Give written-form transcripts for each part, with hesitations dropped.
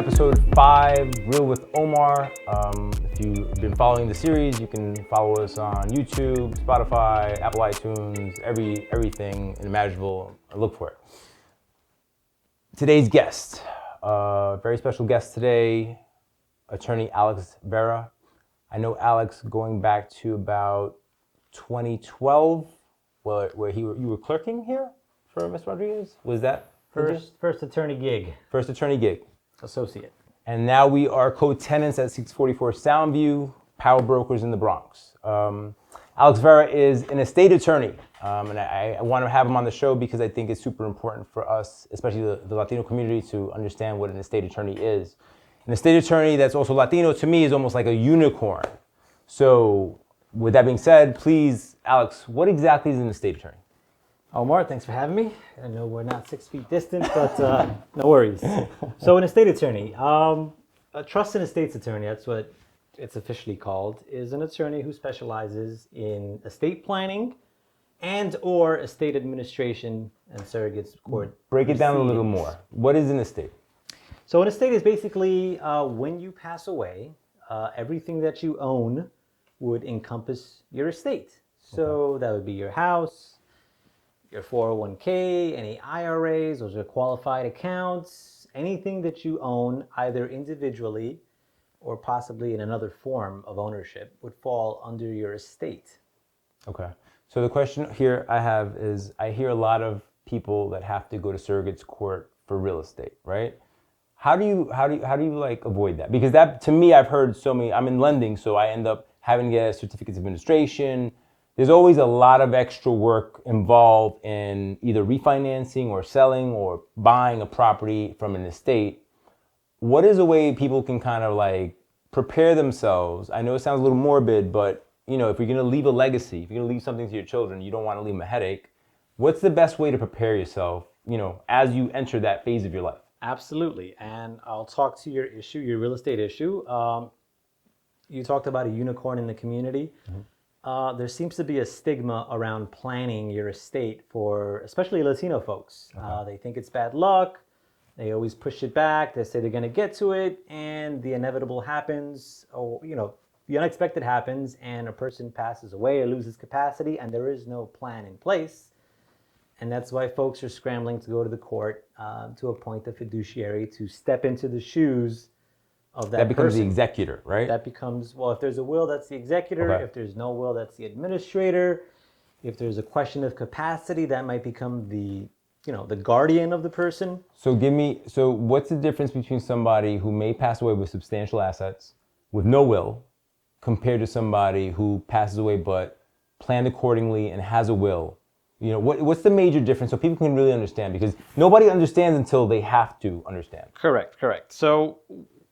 episode 5, Real with Omar. If you've been following the series, you can follow us on YouTube, Spotify, Apple iTunes, everything imaginable. Look for it. Today's guest, very special guest today, attorney Alex Vera. I know Alex going back to about 2012, where you were clerking here for Ms. Rodriguez. Was that first attorney gig? First attorney gig. Associate. And now we are co-tenants at 644 Soundview, power brokers in the Bronx. Alex Vera is an estate attorney, and I want to have him on the show because I think it's super important for us, especially the Latino community, to understand what an estate attorney is. An estate attorney that's also Latino, to me, is almost like a unicorn. So with that being said, please, Alex, what exactly is an estate attorney? Omar, thanks for having me. I know we're not 6 feet distant, but no worries. So an estate attorney, a trust and estates attorney, that's what it's officially called, is an attorney who specializes in estate planning and or estate administration and surrogates court. Break it down a little more. What is an estate? So an estate is basically when you pass away, everything that you own would encompass your estate. So that would be your house, your 401k, any IRAs, those are qualified accounts, anything that you own either individually or possibly in another form of ownership would fall under your estate. Okay. So the question here I have is, I hear a lot of people that have to go to surrogates court for real estate, right? How do you like avoid that? Because that, to me, I've heard so many, I'm in lending, so I end up having to get certificates of administration. There's always a lot of extra work involved in either refinancing or selling or buying a property from an estate. What is a way people can kind of like prepare themselves? I know it sounds a little morbid, but you know, if you're going to leave a legacy, if you're going to leave something to your children, you don't want to leave them a headache. What's the best way to prepare yourself, you know, as you enter that phase of your life? Absolutely. And I'll talk to your issue, your real estate issue. You talked about a unicorn in the community. Mm-hmm. There seems to be a stigma around planning your estate for especially Latino folks. They think it's bad luck. They always push it back. They say they're going to get to it, and the inevitable happens, or you know, the unexpected happens, and a person passes away or loses capacity, and there is no plan in place. And that's why folks are scrambling to go to the court to appoint a fiduciary to step into the shoes of that becomes person. The executor, right? That becomes, well, if there's a will, that's the executor. Okay. If there's no will, that's the administrator. If there's a question of capacity, that might become the, you know, the guardian of the person. So what's the difference between somebody who may pass away with substantial assets, with no will, compared to somebody who passes away but planned accordingly and has a will? You know, what's the major difference so people can really understand? Because nobody understands until they have to understand. Correct. So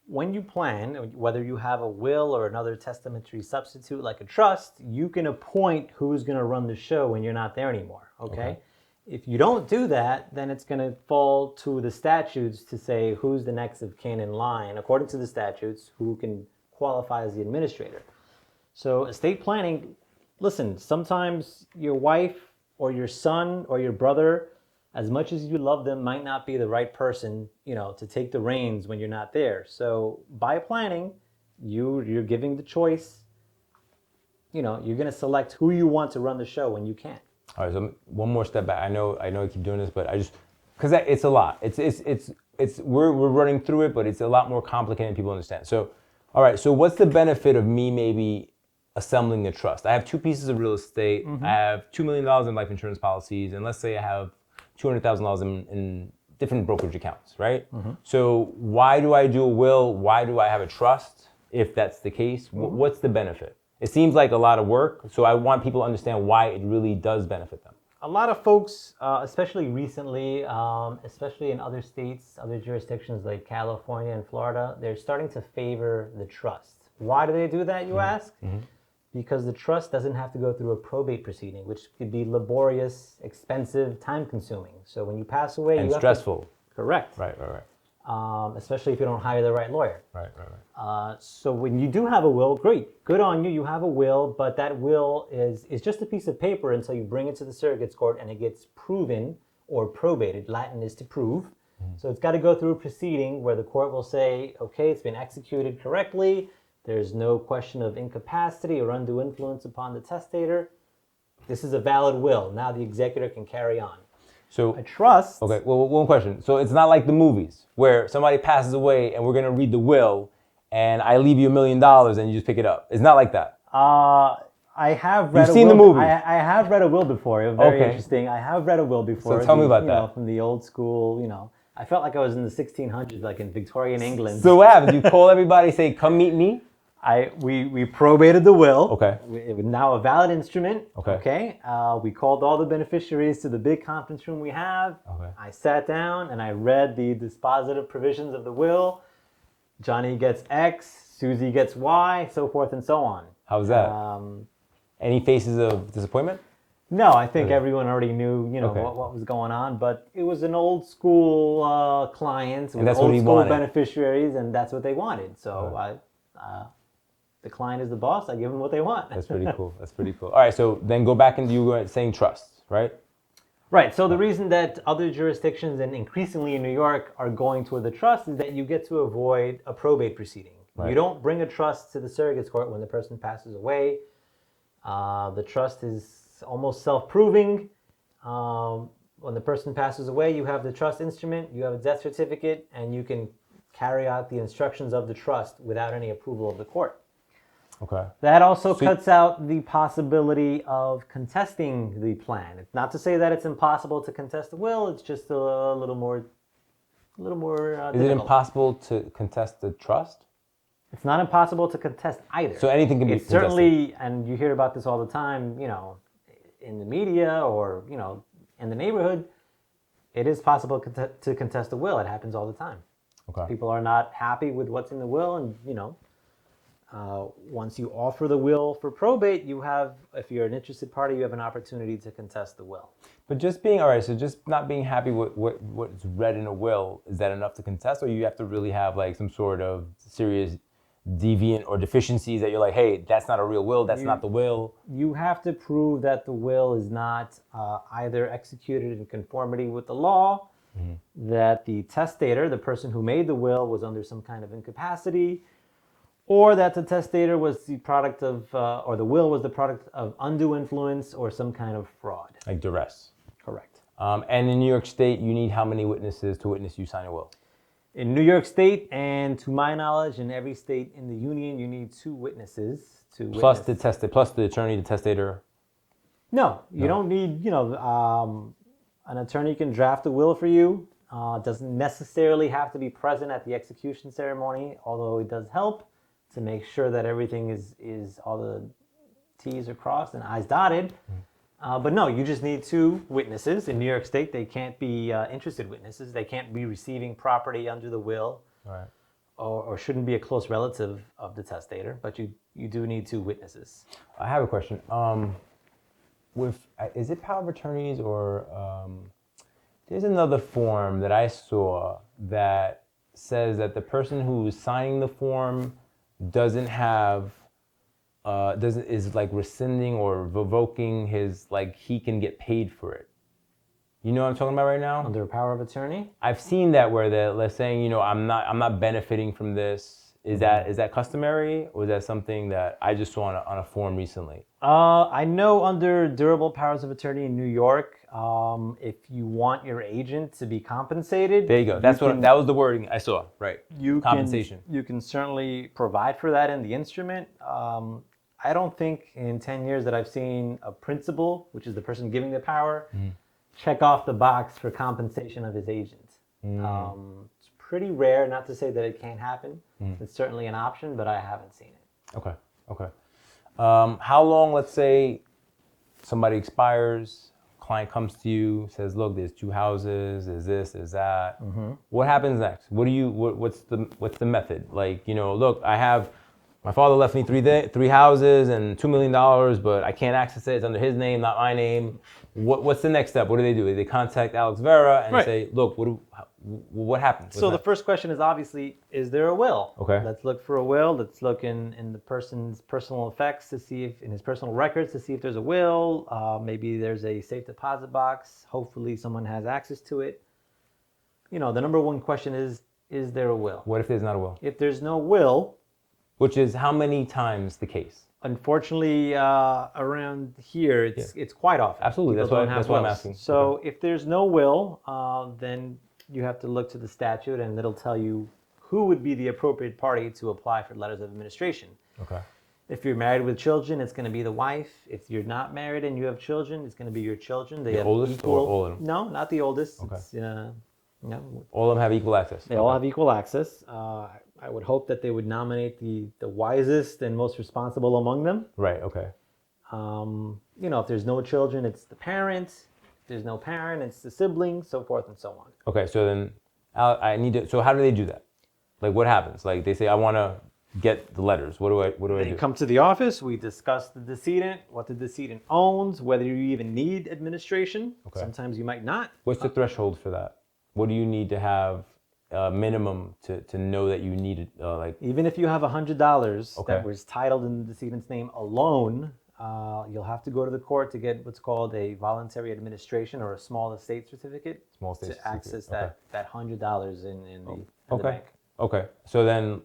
when you plan, whether you have a will or another testamentary substitute like a trust, you can appoint who's going to run the show when you're not there anymore, okay? If you don't do that, then it's going to fall to the statutes to say who's the next of kin in line, according to the statutes, who can qualify as the administrator. So estate planning, listen, sometimes your wife or your son or your brother, as much as you love them, might not be the right person, you know, to take the reins when you're not there. So by planning, you're giving the choice. You know, you're going to select who you want to run the show when you can. All right, so one more step back. I know I keep doing this, but I just, because it's a lot. We're running through it, but it's a lot more complicated than people understand. So, all right, so what's the benefit of me maybe assembling a trust? I have 2 pieces of real estate. Mm-hmm. I have $2 million in life insurance policies, and let's say I have $200,000 in different brokerage accounts, right? Mm-hmm. So why do I do a will? Why do I have a trust? If that's the case, what's the benefit? It seems like a lot of work, so I want people to understand why it really does benefit them. A lot of folks, especially recently, especially in other states, other jurisdictions like California and Florida, they're starting to favor the trust. Why do they do that, you ask? Mm-hmm. Because the trust doesn't have to go through a probate proceeding, which could be laborious, expensive, time-consuming. So when you pass away, and stressful. Correct. Right. Especially if you don't hire the right lawyer. Right. So when you do have a will, great, good on you. You have a will, but that will is just a piece of paper until you bring it to the surrogates court and it gets proven or probated. Latin is to prove. So it's got to go through a proceeding where the court will say, okay, it's been executed correctly. There's no question of incapacity or undue influence upon the testator. This is a valid will. Now the executor can carry on. So A trust. okay, well, one question. So it's not like the movies where somebody passes away and we're gonna read the will, and I leave you $1 million and you just pick it up. It's not like that. I have read You've a seen will. the movies. I have read a will before. It was very Okay. interesting. I have read a will before. So tell me about You know, that. from the old school, you know. I felt like I was in the 1600s, like in Victorian England. So what happens? You call everybody, say, "Come meet me." We probated the will. Okay. It was now a valid instrument. Okay. Okay. We called all the beneficiaries to the big conference room we have. Okay. I sat down and I read the dispositive provisions of the will. Johnny gets X, Susie gets Y, so forth and so on. How's that? Any faces of disappointment? No, I think everyone already knew, you know, Okay. what was going on. But it was an old school client, And that's old what he school wanted. beneficiaries, and that's what they wanted. So the client is the boss. I give them what they want. That's pretty cool. That's pretty cool. All right, so then go back and you were saying trusts, right? Right. So the reason that other jurisdictions and increasingly in New York are going toward the trust is that you get to avoid a probate proceeding. Right. You don't bring a trust to the surrogate's court when the person passes away. The trust is almost self-proving. When the person passes away, you have the trust instrument, you have a death certificate, and you can carry out the instructions of the trust without any approval of the court. Okay. That also cuts out the possibility of contesting the plan. It's not to say that it's impossible to contest the will. It's just a little more Is difficult. it impossible to contest the trust? It's not impossible to contest either. So anything can be It's contested. certainly, and you hear about this all the time, you know, in the media or, you know, in the neighborhood, it is possible to contest a will. It happens all the time. Okay. People are not happy with what's in the will, and, you know, once you offer the will for probate, you have, if you're an interested party, you have an opportunity to contest the will. But just being, all right, so just not being happy with what's read in a will, is that enough to contest? Or you have to really have like some sort of serious deviant or deficiencies that you're like, hey, that's not a real will, that's not the will? You have to prove that the will is not either executed in conformity with the law, that the testator, the person who made the will, was under some kind of incapacity, or that the testator was the product of, or the will was the product of undue influence or some kind of fraud. Like duress. Correct. And in New York State, you need how many witnesses to witness you sign a will? In New York State, and to my knowledge, in every state in the union, you need 2 witnesses to Plus witness. the testator, plus the attorney, the testator. No, you don't need, you know, an attorney can draft a will for you. Doesn't necessarily have to be present at the execution ceremony, although it does help to make sure that everything is all the T's are crossed and I's dotted. But no, you just need 2 witnesses. In New York State, they can't be interested witnesses. They can't be receiving property under the will, Right. or shouldn't be a close relative of the testator. But you do need 2 witnesses. I have a question. Is it power of attorneys or there's another form that I saw that says that the person who is signing the form doesn't have is like rescinding or revoking his, like, he can get paid for it. You know what I'm talking about right now? Under power of attorney? I've seen that where they're saying, you know, I'm not benefiting from this. Is that customary, or is that something that I just saw on a form recently? I know under durable powers of attorney in New York, if you want your agent to be compensated, There you go. That was the wording I saw. Right. Compensation. You can certainly provide for that in the instrument. I don't think in 10 years that I've seen a principal, which is the person giving the power, check off the box for compensation of his agent. It's pretty rare, not to say that it can't happen. It's certainly an option, but I haven't seen it. Okay. Okay. How long, let's say somebody expires, client comes to you, says, look, there's 2 houses, there's this, there's that. What happens next? What's the method? Like, you know, look, my father left me 3 houses and $2 million, but I can't access it. It's under his name, not my name. What's the next step? What do? They contact Alex Vera and say, look, what happens? So the first question is obviously, is there a will? Okay. Let's look for a will. Let's look in the person's personal effects to see if, in his personal records, to see if there's a will. Maybe there's a safe deposit box. Hopefully someone has access to it. the number one question is there a will? What if there's not a will? If there's no will, Which is how many times the case? unfortunately, around here, it's quite often. Absolutely, People that's why- don't have that's why I'm wills. asking. So if there's no will, then you have to look to the statute, and it'll tell you who would be the appropriate party to apply for letters of administration. Okay. If you're married with children, it's going to be the wife. If you're not married and you have children, it's going to be your children. They The have oldest or all of them? No, not the oldest. Okay. It's, no, All of them have equal access. they all have equal access. I would hope that they would nominate the wisest and most responsible among them. Right. Okay. If there's no children, it's the parent. If there's no parent, it's the sibling, so forth and so on. Okay. So then, I need to. So how do they do that? Like, what happens? Like, they say, I want to get the letters. What do I They do? come to the office. We discuss the decedent, what the decedent owns, whether you even need administration. Okay. Sometimes you might not. What's the threshold for that? What do you need to have minimum to know that you need it? Like, Even if you have $100 Okay. that was titled in the decedent's name alone, you'll have to go to the court to get what's called a voluntary administration or a small estate certificate Small estate to certificate, access okay. that $100 in the okay. bank. Okay. So then,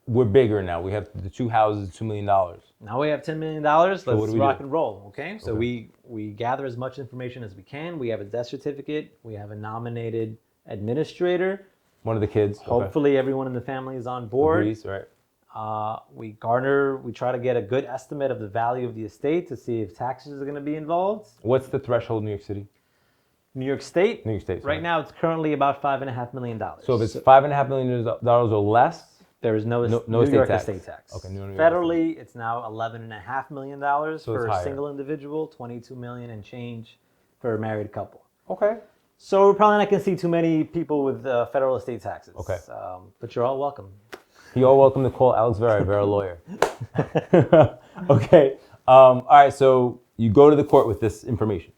we're bigger now. We have the 2 houses, $2 million. Now we have $10 million. Let's what do we rock do? and roll. Okay. So Okay. we gather as much information as we can. We have a death certificate. We have a nominated administrator. One of the kids. Okay. Hopefully everyone in the family is on board. Agrees, right? We try to get a good estimate of the value of the estate to see if taxes are going to be involved. What's the threshold in New York City? New York State. New York State. sorry. Right now, it's currently about $5.5 million. So if it's $5.5 million or less, there is no no New estate York tax. estate tax. Okay, no New York Federally, it's now $11.5 million for a higher. single individual, $22 million and change for a married couple. okay. So we're probably not going to see too many people with federal estate taxes. Okay. But you're all welcome. You're all welcome to call Alex Vera, Vera lawyer. Okay. All right. So you go to the court with this information.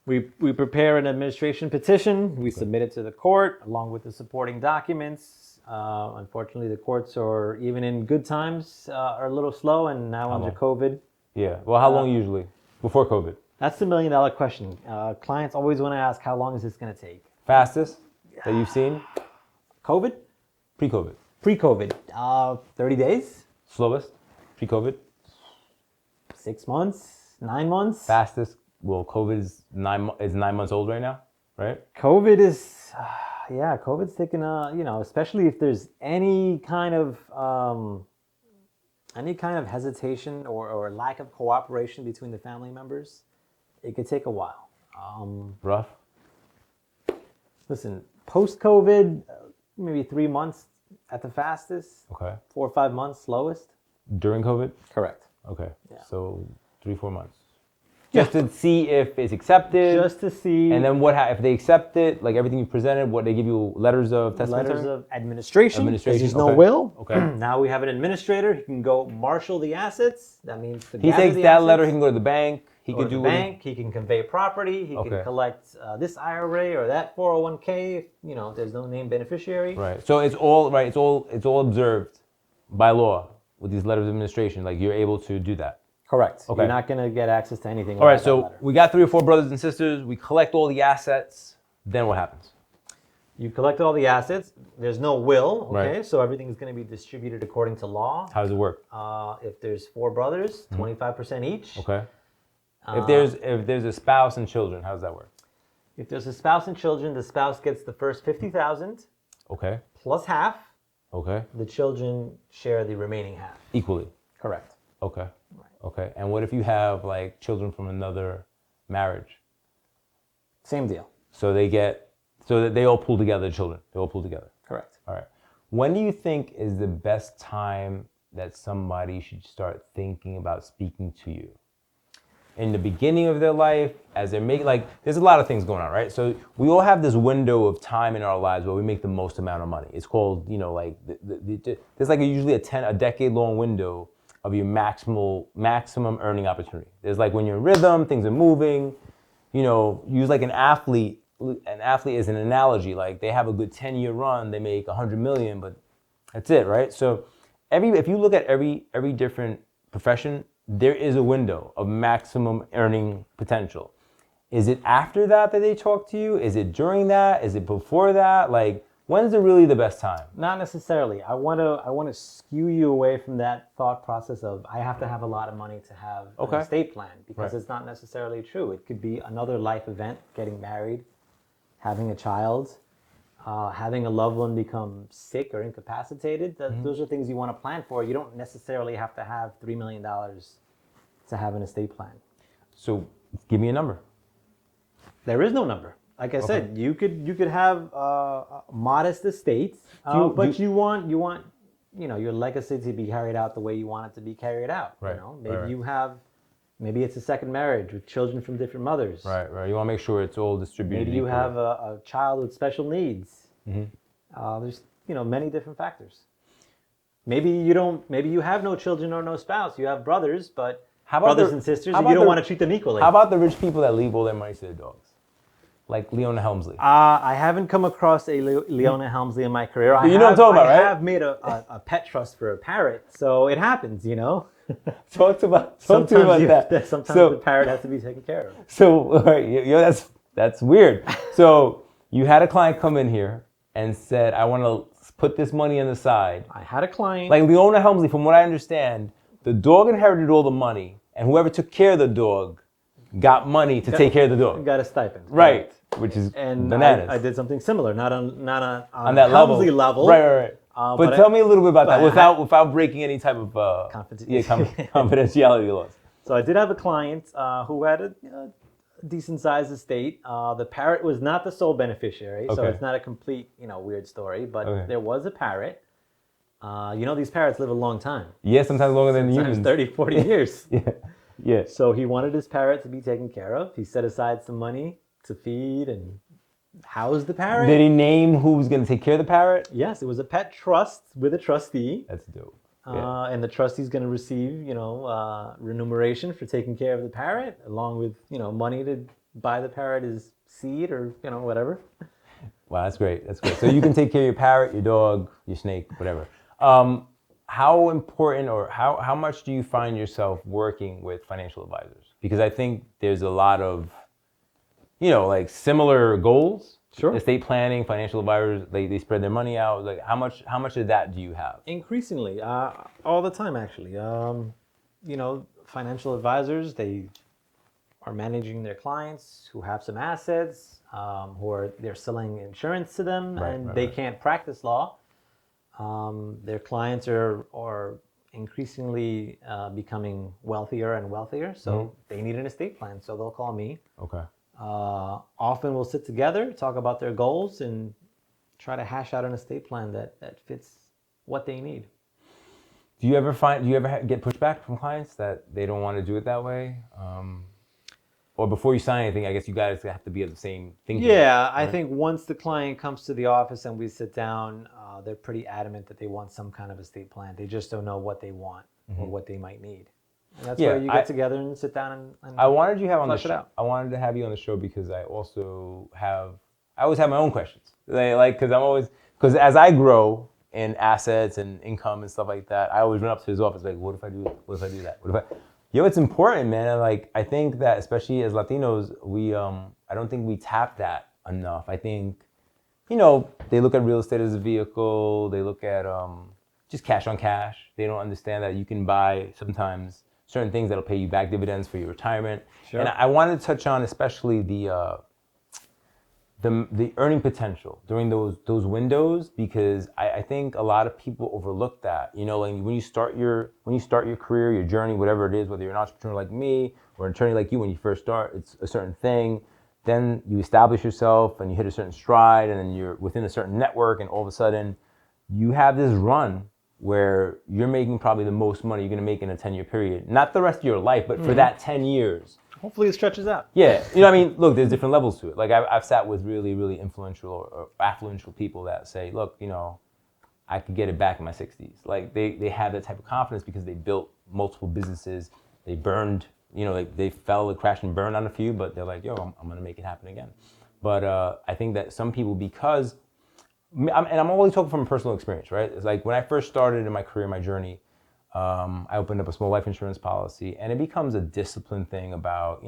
We prepare an administration petition. We submit it to the court along with the supporting documents. Unfortunately, the courts are, even in good times, are a little slow, and now under COVID. Yeah. Well, how long usually? Before COVID? That's the $1 million question. Clients always want to ask, how long is this going to take? Fastest that you've seen? COVID? Pre-COVID. Pre-COVID, 30 days, Slowest? Pre-COVID? 6 months, 9 months. Fastest? Well, COVID is 9 months old right now, right? COVID is, COVID's taking especially if there's any kind of hesitation or lack of cooperation between the family members, it could take a while. Rough. Listen, post-COVID, maybe 3 months at the fastest, Okay. 4 or 5 months slowest. During COVID? Correct. Okay. Yeah. So 3-4 months. Just to see if it's accepted. Just to see. And then if they accept it, like everything you presented, what they give you letters of testament? letters of administration. Administration, There's no okay. will. Okay. Now we have an administrator. He can go marshal the assets. That means to He gather takes the that assets, letter, he can go to the bank, he go can to do the bank. He can convey property. He Okay. can collect this IRA or that 401k. If, there's no named beneficiary. Right. So it's all right. It's all observed by law with these letters of administration. Like you're able to do that. Correct. Okay. You're not going to get access to anything. All right. without that So letter. we got 3 or 4 brothers and sisters. We collect all the assets. Then what happens? You collect all the assets. There's no will. Okay. Right. So everything is going to be distributed according to law. How does it work? If there's 4 brothers, 25% each. Mm-hmm. Okay. If there's a spouse and children, how does that work? If there's a spouse and children, the spouse gets the first 50,000 Okay. plus half. Okay. The children share the remaining half. Equally. Correct. Okay. Okay. And what if you have like children from another marriage? Same deal. So that they all pull together, the children. They all pull together. Correct. All right. When do you think is the best time that somebody should start thinking about speaking to you? In the beginning of their life, as they're making, there's a lot of things going on, right? So we all have this window of time in our lives where we make the most amount of money. It's called, there's usually a decade-long window of your maximum earning opportunity. There's when you're in rhythm, things are moving, use an athlete. An athlete is an analogy. They have a good 10-year run, they make 100 million, but that's it, right? So if you look at every different profession, there is a window of maximum earning potential. Is it after that they talk to you? Is it during that? Is it before that? Like, when's it really the best time? Not necessarily. I want to skew you away from that thought process of I have to have a lot of money to have an estate plan, because it's not necessarily true. It could be another life event, getting married, having a child, having a loved one become sick or incapacitated. Those are things you want to plan for. You don't necessarily have to have $3 million to have an estate plan. So give me a number. There is no number. Like I said, you could have a modest estate, but you want your legacy to be carried out the way you want it to be carried out. Right. Maybe it's a second marriage with children from different mothers. Right. You want to make sure it's all distributed. Maybe you have a child with special needs. There's many different factors. Maybe you have no children or no spouse. You have brothers, but brothers and sisters, and you don't want to treat them equally. How about the rich people that leave all their money to their dogs? Like Leona Helmsley. I haven't come across a Leona Helmsley in my career. You know what I'm talking about, right? I have made a pet trust for a parrot, so it happens, Talk to me about that. Sometimes the parrot has to be taken care of. So, all right, that's weird. So you had a client come in here and said, I want to put this money on the side. I had a client. Like Leona Helmsley, from what I understand, the dog inherited all the money, and whoever took care of the dog got money to take care of the dog. Got a stipend. Right. Which is bananas. I did something similar, not on that Helmsley level. Right. But tell me a little bit about that without breaking any type of confidentiality laws. So I did have a client who had a decent sized estate. The parrot was not the sole beneficiary, so it's not a complete weird story. But there was a parrot. These parrots live a long time. Yeah, sometimes longer than humans. 30, 40 years. Yeah. So he wanted his parrot to be taken care of. He set aside some money to feed and house the parrot. Did he name who was going to take care of the parrot? Yes, it was a pet trust with a trustee. That's dope. And the trustee's going to receive, remuneration for taking care of the parrot, along with, money to buy the parrot as seed or, whatever. Wow, that's great. So you can take care of your parrot, your dog, your snake, whatever. How important or how much do you find yourself working with financial advisors? Because I think there's a lot of, like similar goals. Sure. Estate planning, financial advisors, they spread their money out. Like how much of that do you have? Increasingly, all the time actually. Financial advisors, they are managing their clients who have some assets, they're selling insurance to them, they can't practice law. Their clients are increasingly becoming wealthier and wealthier, so they need an estate plan. So they'll call me. Okay. Often we'll sit together, talk about their goals, and try to hash out an estate plan that fits what they need. Do you ever get pushback from clients that they don't want to do it that way? Or before you sign anything, I guess you guys have to be of the same thinking. Yeah, right? I think once the client comes to the office and we sit down, they're pretty adamant that they want some kind of estate plan. They just don't know what they want or what they might need. And that's where you get together and sit down and I wanted you have on the show. it out. I wanted to have you on the show because I always have my own questions. Because as I grow in assets and income and stuff like that, I always run up to his office like, what if I do it? What if I do that? It's important, man. And I think that especially as Latinos, I don't think we tap that enough. I think, they look at real estate as a vehicle. They look at just cash on cash. They don't understand that you can buy sometimes certain things that'll pay you back dividends for your retirement. Sure. And I wanted to touch on especially the earning potential during those windows, because I think a lot of people overlook that. When you start your career, your journey, whatever it is, whether you're an entrepreneur like me or an attorney like you, when you first start, it's a certain thing. Then you establish yourself and you hit a certain stride, and then you're within a certain network, and all of a sudden you have this run where you're making probably the most money you're going to make in a 10-year period. Not the rest of your life, but for that 10 years. Hopefully it stretches out. Yeah. Look, there's different levels to it. Like I've sat with really, really influential or affluential people that say, look, I could get it back in my 60s. Like they have that type of confidence because they built multiple businesses. They burned, they fell, crashed and burned on a few, but they're like, yo, I'm going to make it happen again. But I think that some people, because I'm only talking from personal experience, right? It's like when I first started in my career, my journey, I opened up a small life insurance policy, and it becomes a discipline thing about,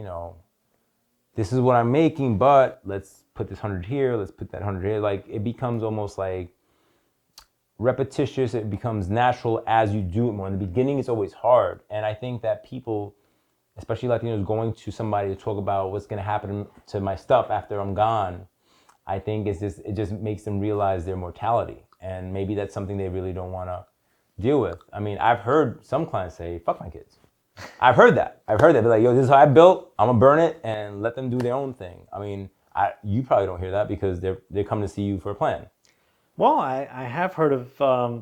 this is what I'm making, but let's put this 100 here, let's put that 100 here. Like it becomes almost like repetitious. It becomes natural as you do it more. In the beginning, it's always hard. And I think that people, especially Latinos, going to somebody to talk about what's going to happen to my stuff after I'm gone, I think it just makes them realize their mortality. And maybe that's something they really don't want to deal with. I mean, I've heard some clients say, fuck my kids. I've heard that. Be like, yo, this is how I built. I'm going to burn it and let them do their own thing. I mean, you probably don't hear that because they're coming to see you for a plan. Well, I have heard of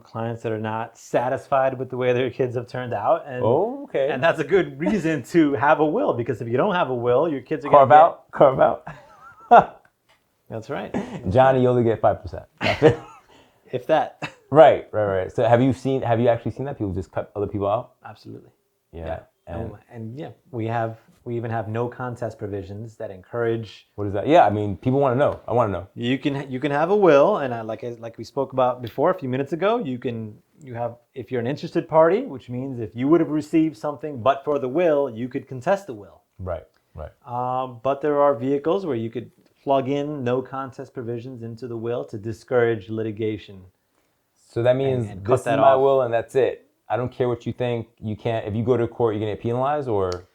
clients that are not satisfied with the way their kids have turned out. And, okay. And that's a good reason to have a will, because if you don't have a will, your kids are going to carve out. That's right. Johnny, you only get 5%. If that. Right. So have you actually seen that? People just cut other people out? Absolutely. Yeah. And yeah, we even have no contest provisions that encourage. What is that? Yeah, I mean, people want to know. I want to know. You can have a will, and like we spoke about before a few minutes ago, if you're an interested party, which means if you would have received something but for the will, you could contest the will. Right. But there are vehicles where you could plug in no contest provisions into the will to discourage litigation. So that means and this is my will and that's it. I don't care what you think. You can't. If you go to court, you're gonna get penalized, or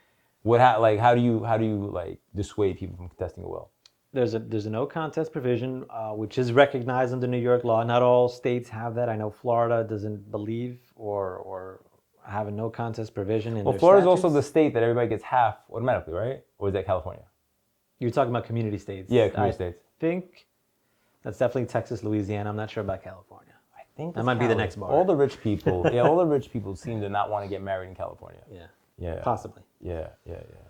what? How do you like dissuade people from contesting a will? There's a no contest provision, which is recognized under New York law. Not all states have that. I know Florida doesn't believe or have a no contest provision in their Florida's statutes. also the state that everybody gets half automatically, right? Or is that California? You're talking about community states. Yeah, community states. I think that's definitely Texas, Louisiana. I'm not sure about California. I think that might be the next bar. All the rich people, all the rich people seem to not want to get married in California. Yeah. Possibly. Yeah.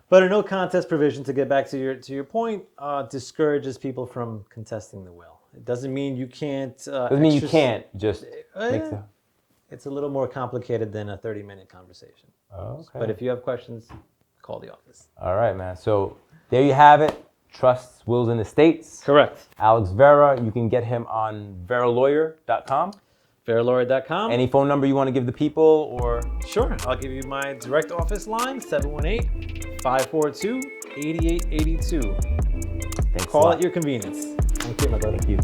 But a no contest provision, to get back to your point, discourages people from contesting the will. It doesn't mean you can't. Doesn't mean you can't. Just it's a little more complicated than a 30-minute conversation. Okay. But if you have questions, call the office. All right, man. So there you have it. Trusts, wills, and estates. Correct. Alex Vera. You can get him on veralawyer.com. Veralawyer.com. Any phone number you want to give the people, or? Sure. I'll give you my direct office line, 718-542-8882. Thanks. Call at your convenience. Thank you, my brother. Thank you.